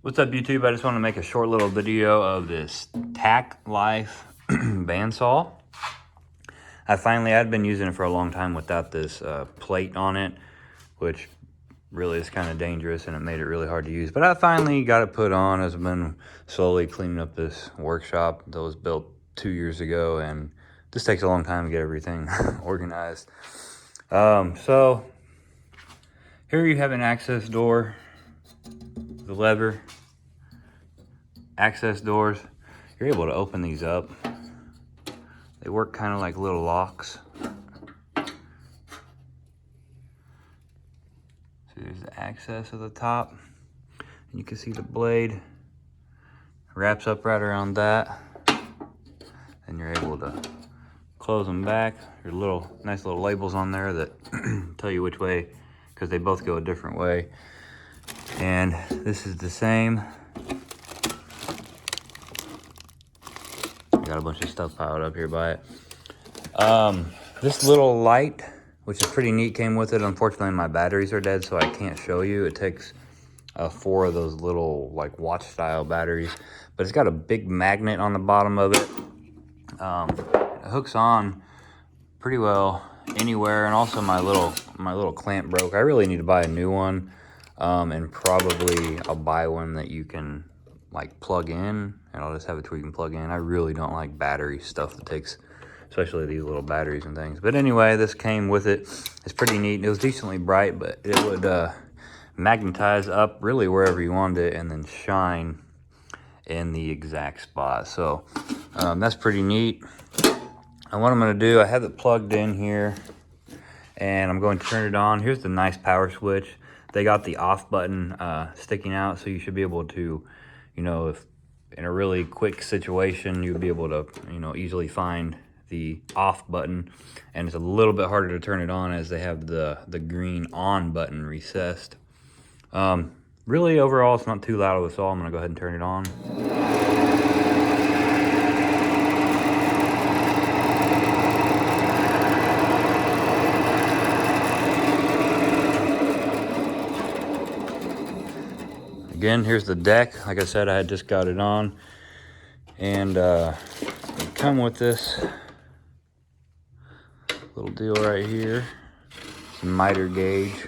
What's up, YouTube? I just want to make a short little video of this Tacklife bandsaw. I'd been using it for a long time without this plate on it, which really is kind of dangerous and it made it really hard to use. But I finally got it put on as I've been slowly cleaning up this workshop that was built 2 years ago, and this takes a long time to get everything organized. So here you have an access door, the lever, access doors. You're able to open these up. They work kind of like little locks. See, there's the access at the top, and you can see the blade wraps up right around that, and you're able to close them back. There's nice little labels on there that tell you which way, because they both go a different way. And this is the same. Got a bunch of stuff piled up here by it. This little light, which is pretty neat, came with it. Unfortunately, my batteries are dead, so I can't show you. It takes 4 of those little like watch style batteries, but it's got a big magnet on the bottom of it. It hooks on pretty well anywhere, and also my little clamp broke. I really need to buy a new one, and probably I'll buy one that you can like plug in, and I'll just have it where you can plug in. I really don't like battery stuff that takes, especially these little batteries and things. But anyway, this came with it. It's pretty neat. It was decently bright, but it would magnetize up really wherever you wanted it and then shine in the exact spot. So that's pretty neat. And what I'm going to do, I have it plugged in here, and I'm going to turn it on. Here's the nice power switch. They got the off button sticking out, so you should be able to, you know, if in a really quick situation, you'd be able to, you know, easily find the off button. And it's a little bit harder to turn it on as they have the green on button recessed. Really, overall, it's not too loud of a saw. I'm gonna go ahead and turn it on. Again, here's the deck. Like I said, I had just got it on, and come with this little deal right here. It's a miter gauge,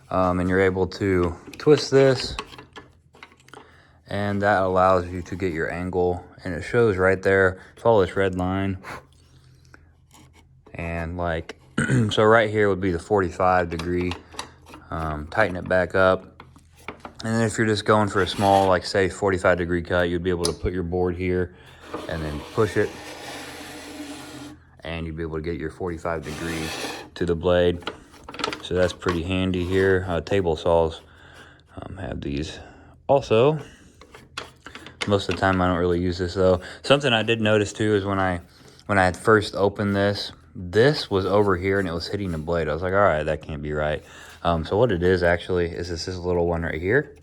and you're able to twist this, and that allows you to get your angle, and it shows right there. Follow this red line, and like so right here would be the 45 degree. Tighten it back up. And then if you're just going for a small, like say 45 degree cut, you'd be able to put your board here and then push it, and you'd be able to get your 45 degrees to the blade. So that's pretty handy here. Table saws have these also. Most of the time I don't really use this though. Something I did notice too is when I had first opened this was over here and it was hitting the blade. I was like, all right, that can't be right. So what it is actually is this little one right here.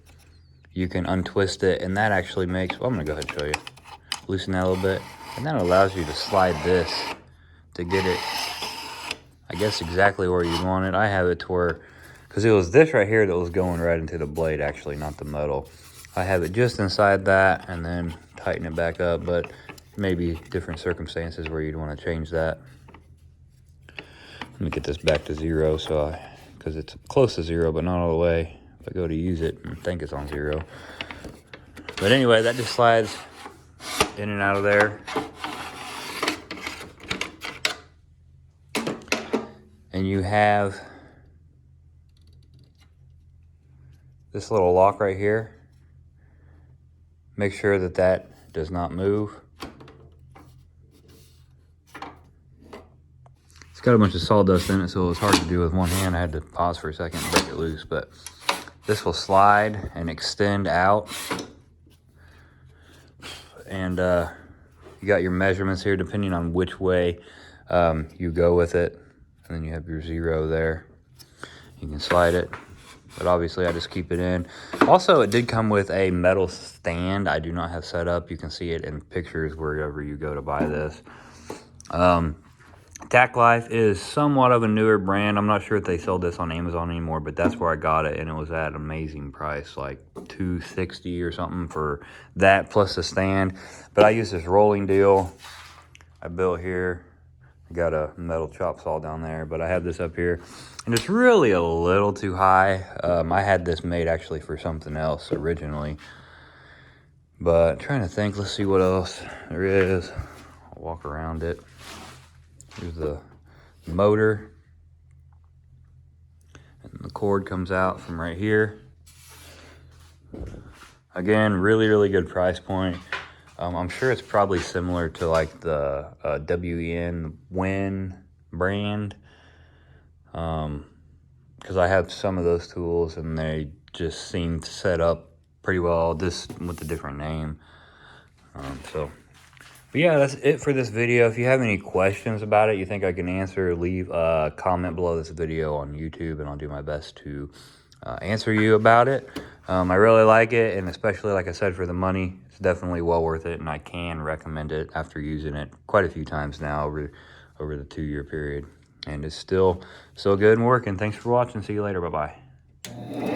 You can untwist it, and that actually makes, well, I'm gonna go ahead and show you. Loosen that a little bit, and that allows you to slide this to get it, I guess, exactly where you want it. I have it to where, because it was this right here that was going right into the blade actually, not the metal. I have it just inside that and then tighten it back up, but maybe different circumstances where you'd want to change that. Let me get this back to 0, because it's close to 0, but not all the way. If I go to use it and think it's on 0. But anyway, that just slides in and out of there. And you have this little lock right here. Make sure that that does not move. It's got a bunch of sawdust in it, so it was hard to do with one hand. I had to pause for a second and break it loose, but this will slide and extend out. And you got your measurements here depending on which way you go with it. And then you have your 0 there. You can slide it, but obviously I just keep it in. Also, it did come with a metal stand I do not have set up. You can see it in pictures wherever you go to buy this. Tacklife is somewhat of a newer brand. I'm not sure if they sell this on Amazon anymore, but that's where I got it, and it was at an amazing price, like $260 or something for that plus the stand. But I use this rolling deal I built here. I got a metal chop saw down there, but I have this up here, and it's really a little too high. I had this made actually for something else originally, but trying to think. Let's see what else there is. I'll walk around it. Here's the motor, and the cord comes out from right here. Again, really good price point. I'm sure it's probably similar to like the WEN Win brand, because I have some of those tools and they just seem to set up pretty well, just with a different name. But yeah, that's it for this video. If you have any questions about it you think I can answer, leave a comment below this video on YouTube, and I'll do my best to answer you about it. I really like it, and especially, like I said, for the money, it's definitely well worth it, and I can recommend it after using it quite a few times now over the 2-year period. And it's still good and working. Thanks for watching. See you later. Bye-bye.